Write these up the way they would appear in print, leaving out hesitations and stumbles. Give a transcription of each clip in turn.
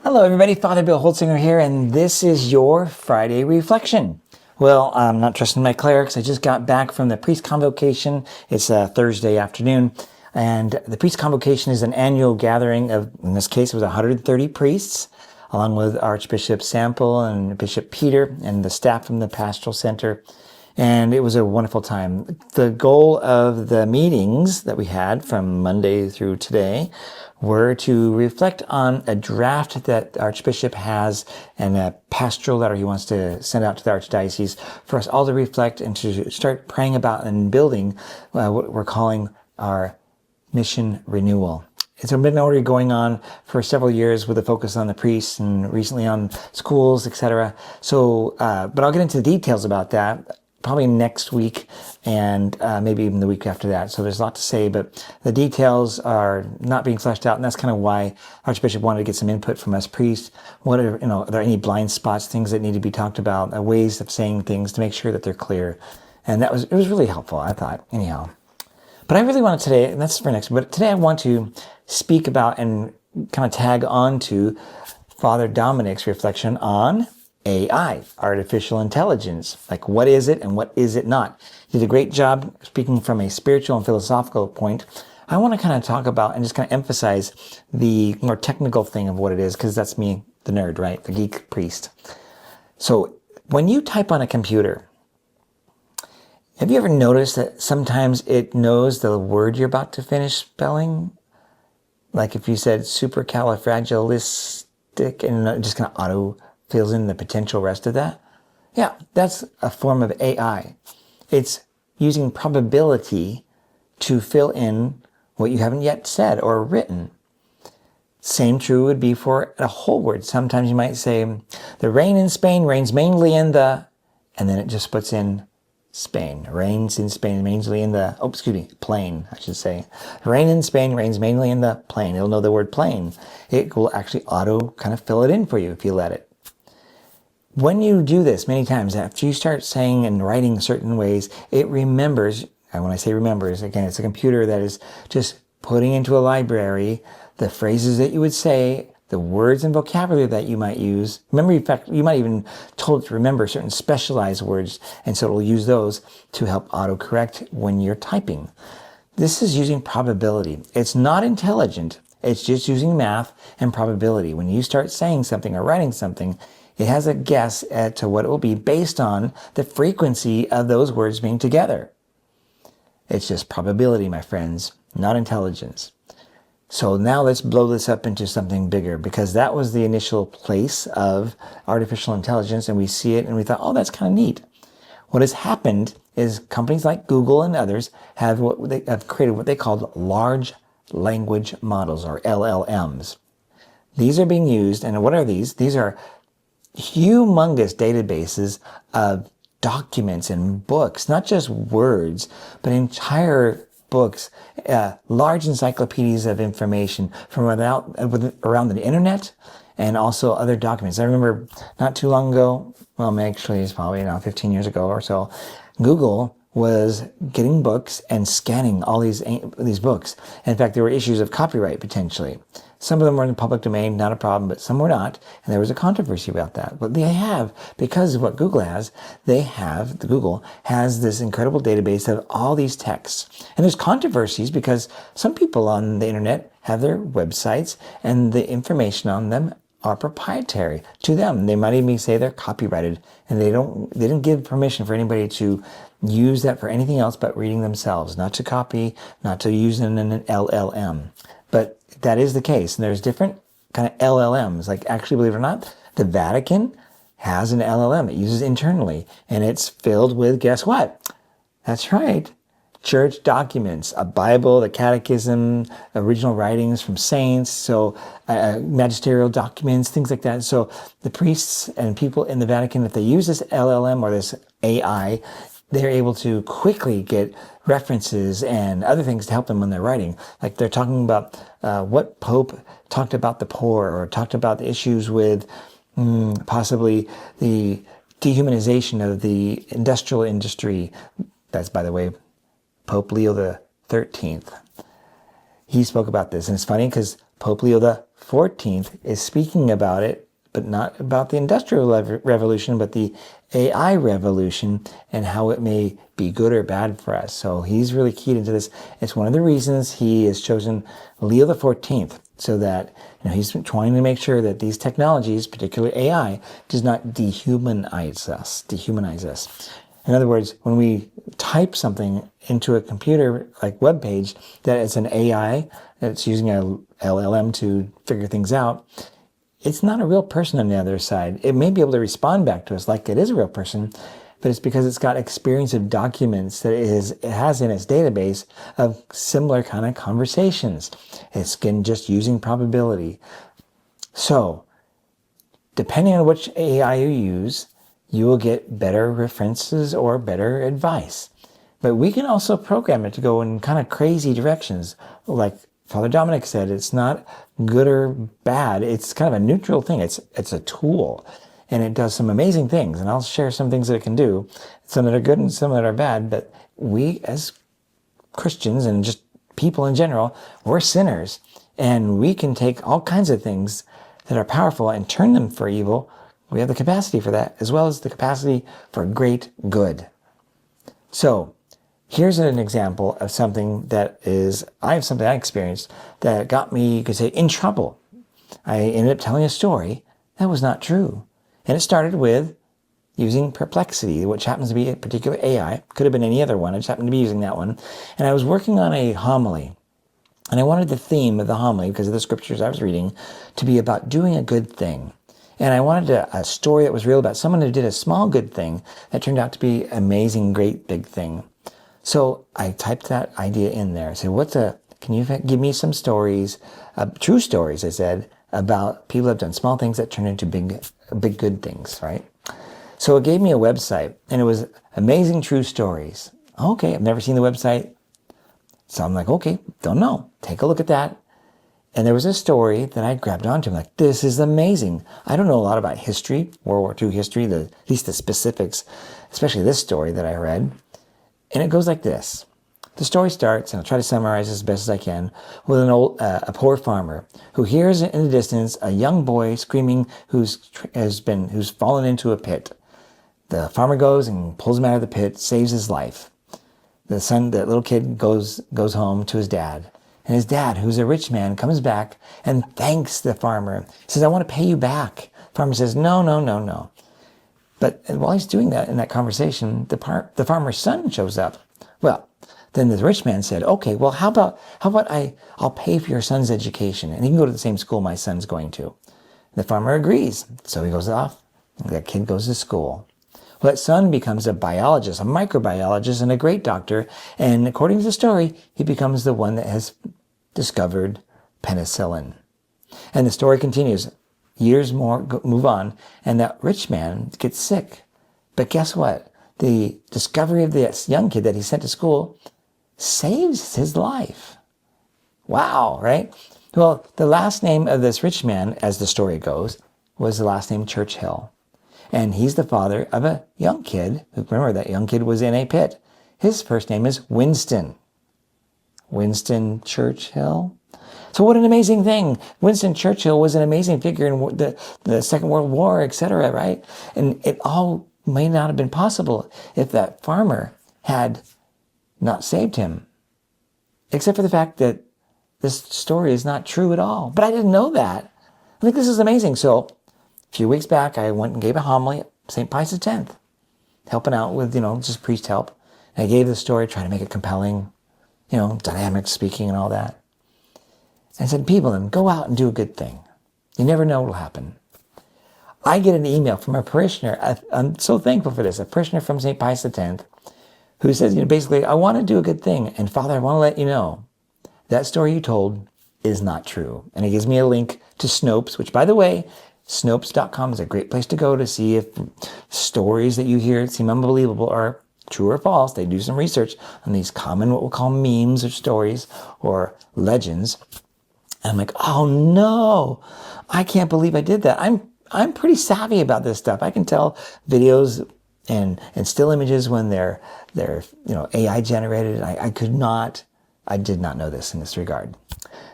Hello everybody, Father Bill Holtzinger here, and this is your Friday Reflection. Well, I'm not trusting my clerics. I just got back from the Priest Convocation. It's a Thursday afternoon, and the Priest Convocation is an annual gathering of, in this case, it was 130 priests, along with Archbishop Sample and Bishop Peter and the staff from the Pastoral Center. And it was a wonderful time. The goal of the meetings that we had from Monday through today were to reflect on a draft that the Archbishop has and a pastoral letter he wants to send out to the Archdiocese for us all to reflect and to start praying about and building what we're calling our mission renewal. It's been already going on for several years with a focus on the priests and recently on schools, etc. So, but I'll get into the details about that probably next week and maybe even the week after that. So there's a lot to say, but the details are not being fleshed out, and that's kind of why Archbishop wanted to get some input from us priests. What are, are there any blind spots, things that need to be talked about, ways of saying things to make sure that they're clear? And it was really helpful, I thought, anyhow. But I really want to today, and that's for next, but today I want to speak about and kind of tag on to Father Dominic's reflection on AI, artificial intelligence. Like, what is it and what is it not? He did a great job speaking from a spiritual and philosophical point. I want to kind of talk about and just kind of emphasize the more technical thing of what it is, because that's me, the nerd, right? The geek priest. So when you type on a computer, have you ever noticed that sometimes it knows the word you're about to finish spelling? Like if you said supercalifragilistic and it just kind of auto fills in the potential rest of that? Yeah, that's a form of AI. It's using probability to fill in what you haven't yet said or written. Same true would be for a whole word. Sometimes you might say, the rain in Spain rains mainly in the, and then it just puts in Spain. Rains in Spain mainly in the, plain, I should say. Rain in Spain rains mainly in the plain. It'll know the word plain. It will actually auto kind of fill it in for you if you let it. When you do this many times, after you start saying and writing certain ways, it remembers, and when I say remembers, again, it's a computer that is just putting into a library the phrases that you would say, the words and vocabulary that you might use. Remember, in fact, you might even told it to remember certain specialized words, and so it will use those to help autocorrect when you're typing. This is using probability. It's not intelligent. It's just using math and probability. When you start saying something or writing something, it has a guess as to what it will be based on the frequency of those words being together. It's just probability, my friends, not intelligence. So now let's blow this up into something bigger, because that was the initial place of artificial intelligence, and we see it and we thought, oh, that's kind of neat. What has happened is companies like Google and others have created what they call large language models, or LLMs. These are being used, and what are these? These are humongous databases of documents and books, not just words, but entire books, large encyclopedias of information from around the internet and also other documents. I remember not too long ago, well, actually it's probably now 15 years ago or so, Google was getting books and scanning all these books. In fact, there were issues of copyright potentially. Some of them were in the public domain, not a problem, but some were not, and there was a controversy about that. But they have, because of what Google has, Google has this incredible database of all these texts. And there's controversies because some people on the internet have their websites and the information on them are proprietary to them. They might even say they're copyrighted, and they didn't give permission for anybody to use that for anything else but reading themselves, not to copy, not to use in an LLM. But that is the case. And there's different kind of LLMs. Like, actually, believe it or not, the Vatican has an LLM it uses internally, and it's filled with, guess what? That's right, church documents, a Bible, the catechism, original writings from saints, so magisterial documents, things like that. So the priests and people in the Vatican, if they use this LLM or this AI, they're able to quickly get references and other things to help them when they're writing. Like they're talking about what Pope talked about the poor, or talked about the issues with possibly the dehumanization of the industrial industry. That's, by the way, Pope Leo the 13th. He spoke about this. And it's funny because Pope Leo the 14th is speaking about it, but not about the Industrial Revolution, but the AI revolution and how it may be good or bad for us. So he's really keyed into this. It's one of the reasons he has chosen Leo the 14th, so that he's trying to make sure that these technologies, particularly AI, does not dehumanize us. In other words, when we type something into a computer like web page that it's an AI that's using a LLM to figure things out, it's not a real person on the other side. It may be able to respond back to us like it is a real person, but it's because it's got experience of documents that it has in its database of similar kind of conversations. It's just using probability. So, depending on which AI you use, you will get better references or better advice. But we can also program it to go in kind of crazy directions. Like Father Dominic said, it's not good or bad. It's kind of a neutral thing. It's a tool, and it does some amazing things. And I'll share some things that it can do, some that are good and some that are bad. But we as Christians and just people in general, we're sinners, and we can take all kinds of things that are powerful and turn them for evil. We have the capacity for that, as well as the capacity for great good. So here's an example of something I experienced that got me, you could say, in trouble. I ended up telling a story that was not true. And it started with using Perplexity, which happens to be a particular AI. Could have been any other one. I just happened to be using that one. And I was working on a homily. And I wanted the theme of the homily, because of the scriptures I was reading, to be about doing a good thing. And I wanted a story that was real about someone who did a small good thing that turned out to be an amazing, great, big thing. So I typed that idea in there. I said, can you give me some stories, true stories, I said, about people who have done small things that turn into big good things, right? So it gave me a website, and it was Amazing True Stories. Okay, I've never seen the website. So I'm like, okay, don't know. Take a look at that. And there was a story that I grabbed onto. I'm like, this is amazing. I don't know a lot about history, World War II history, at least the specifics, especially this story that I read. And it goes like this. The story starts, and I'll try to summarize as best as I can, with a poor farmer who hears in the distance a young boy screaming who's fallen into a pit. The farmer goes and pulls him out of the pit, saves his life. The little kid goes home to his dad. And his dad, who's a rich man, comes back and thanks the farmer. He says, I want to pay you back. The farmer says, no. But while he's doing that in that conversation, the farmer's son shows up. Well, then the rich man said, okay, well, how about I'll pay for your son's education, and he can go to the same school my son's going to. The farmer agrees. So he goes off, and that kid goes to school. Well, that son becomes a biologist, a microbiologist, and a great doctor. And according to the story, he becomes the one that has discovered penicillin. And the story continues. Years more move on, and that rich man gets sick. But guess what? The discovery of this young kid that he sent to school saves his life. Wow, right? Well, the last name of this rich man, as the story goes, was the last name Churchill. And he's the father of a young kid. Remember, that young kid was in a pit. His first name is Winston. Winston Churchill. So what an amazing thing. Winston Churchill was an amazing figure in the Second World War, etc., right? And it all may not have been possible if that farmer had not saved him. Except for the fact that this story is not true at all. But I didn't know that. I think this is amazing. So a few weeks back, I went and gave a homily at St. Pius X, helping out with, just priest help. And I gave the story, trying to make it compelling, dynamic speaking and all that. And I said, people, then go out and do a good thing. You never know what will happen. I get an email from a parishioner. I'm so thankful for this. A parishioner from St. Pius X, who says, basically, I want to do a good thing. And Father, I want to let you know that story you told is not true. And he gives me a link to Snopes, which, by the way, Snopes.com is a great place to go to see if stories that you hear seem unbelievable are true or false. They do some research on these common, what we'll call memes or stories or legends. And I'm like, oh no, I can't believe I did that. I'm pretty savvy about this stuff. I can tell videos and still images when they're AI generated. I did not know this in this regard.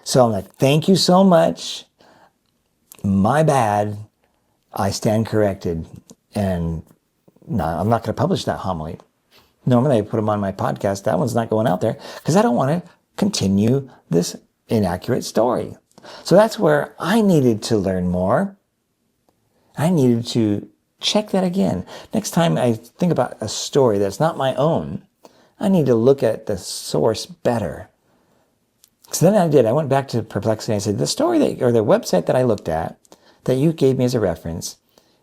So I'm like, thank you so much. My bad. I stand corrected. And no, I'm not going to publish that homily. Normally I put them on my podcast. That one's not going out there because I don't want to continue this inaccurate story. So that's where I needed to learn more. I needed to check that again. Next time I think about a story that's not my own, I need to look at the source better. So then I did. I went back to Perplexity and I said, the story or the website that I looked at that you gave me as a reference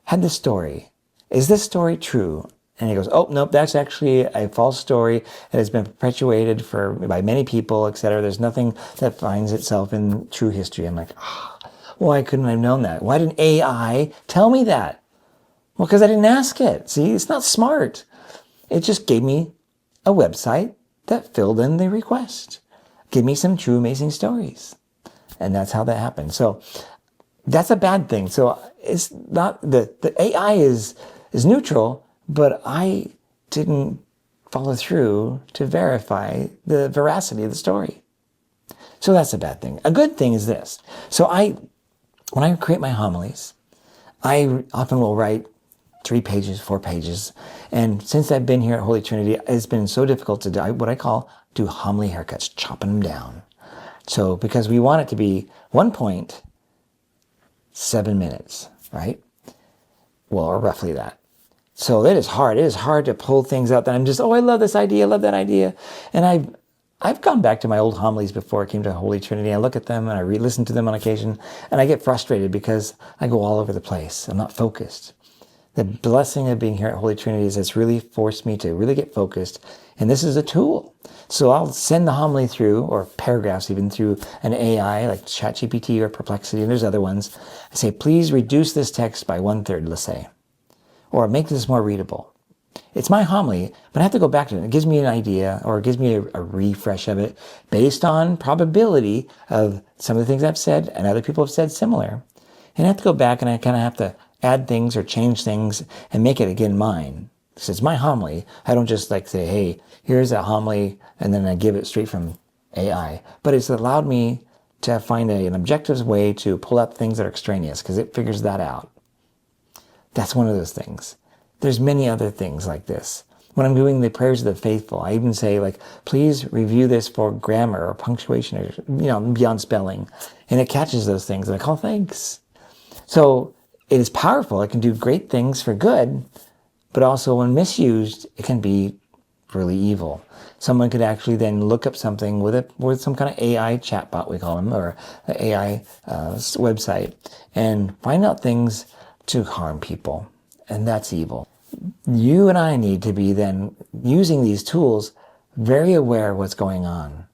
had this story. Is this story true? And he goes, oh, nope, that's actually a false story that has been perpetuated by many people, etc. There's nothing that finds itself in true history. I'm like, why couldn't I have known that? Why didn't AI tell me that? Well, because I didn't ask it. See, it's not smart. It just gave me a website that filled in the request. Give me some true amazing stories. And that's how that happened. So that's a bad thing. So it's not, the AI is neutral, but I didn't follow through to verify the veracity of the story. So that's a bad thing. A good thing is this. So when I create my homilies, I often will write 3 pages, 4 pages. And since I've been here at Holy Trinity, it's been so difficult to do what I call do homily haircuts, chopping them down. So because we want it to be 1.7 minutes, right? Well, or roughly that. So it is hard. It is hard to pull things out that I'm just, I love this idea, I love that idea. And I've gone back to my old homilies before I came to Holy Trinity. I look at them and I re-listen to them on occasion, and I get frustrated because I go all over the place. I'm not focused. The blessing of being here at Holy Trinity is it's really forced me to really get focused. And this is a tool. So I'll send the homily through, or paragraphs even, through an AI like ChatGPT or Perplexity, and there's other ones. I say, please reduce this text by 1/3, let's say. Or make this more readable. It's my homily, but I have to go back to it. It gives me an idea, or it gives me a refresh of it based on probability of some of the things I've said and other people have said similar. And I have to go back and I kind of have to add things or change things and make it again mine. So it's my homily. I don't just say, hey, here's a homily, and then I give it straight from AI. But it's allowed me to find an objective way to pull out things that are extraneous, because it figures that out. That's one of those things. There's many other things like this. When I'm doing the prayers of the faithful, I even say, please review this for grammar or punctuation or, beyond spelling. And it catches those things, and I call thanks. So it is powerful. It can do great things for good, but also when misused, it can be really evil. Someone could actually then look up something with some kind of AI chatbot, we call them, or an AI website, and find out things to harm people. And that's evil. You and I need to be then using these tools very aware of what's going on.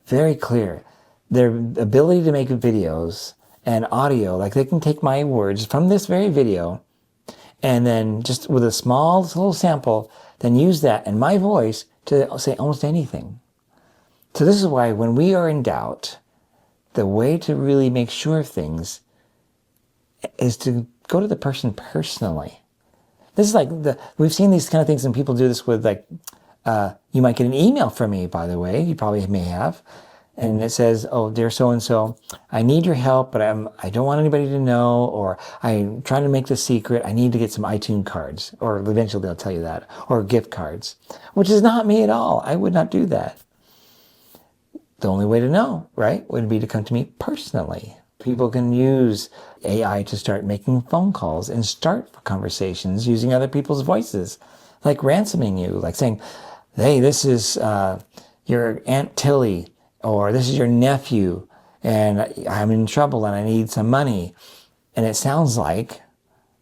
Very clear. Their ability to make videos and audio, they can take my words from this very video and then just with a small little sample, then use that and my voice to say almost anything. So this is why when we are in doubt, the way to really make sure of things is to go to the person personally. This is we've seen these kind of things, and people do this with you might get an email from me, by the way, you probably may have, and it says, oh, dear so-and-so, I need your help, but I don't want anybody to know, or I'm trying to make this secret, I need to get some iTunes cards, or eventually they'll tell you that, or gift cards, which is not me at all. I would not do that. The only way to know, right, would be to come to me personally. People can use AI to start making phone calls and start conversations using other people's voices, like ransoming you, like saying, hey, this is your Aunt Tilly, or this is your nephew, and I'm in trouble and I need some money. And it sounds like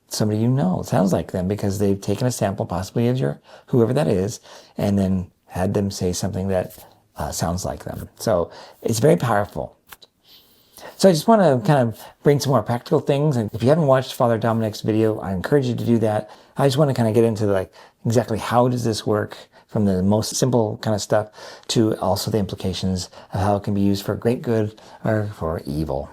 somebody you know. It sounds like them because they've taken a sample, possibly of your whoever that is, and then had them say something that sounds like them. So it's very powerful. So I just want to kind of bring some more practical things. And if you haven't watched Father Dominic's video, I encourage you to do that. I just want to kind of get into exactly how does this work, from the most simple kind of stuff to also the implications of how it can be used for great good or for evil.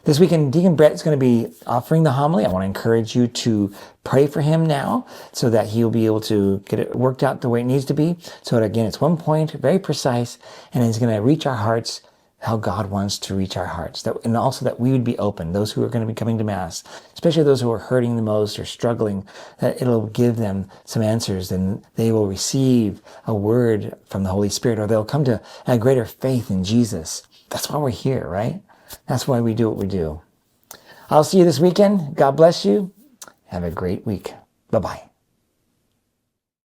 This weekend, Deacon Brett is going to be offering the homily. I want to encourage you to pray for him now so that he'll be able to get it worked out the way it needs to be. So that, again, it's 1 point, very precise, and it's going to reach our hearts how God wants to reach our hearts, and also that we would be open, those who are going to be coming to Mass, especially those who are hurting the most or struggling, that it'll give them some answers and they will receive a word from the Holy Spirit, or they'll come to a greater faith in Jesus. That's why we're here, right? That's why we do what we do. I'll see you this weekend. God bless you. Have a great week. Bye-bye.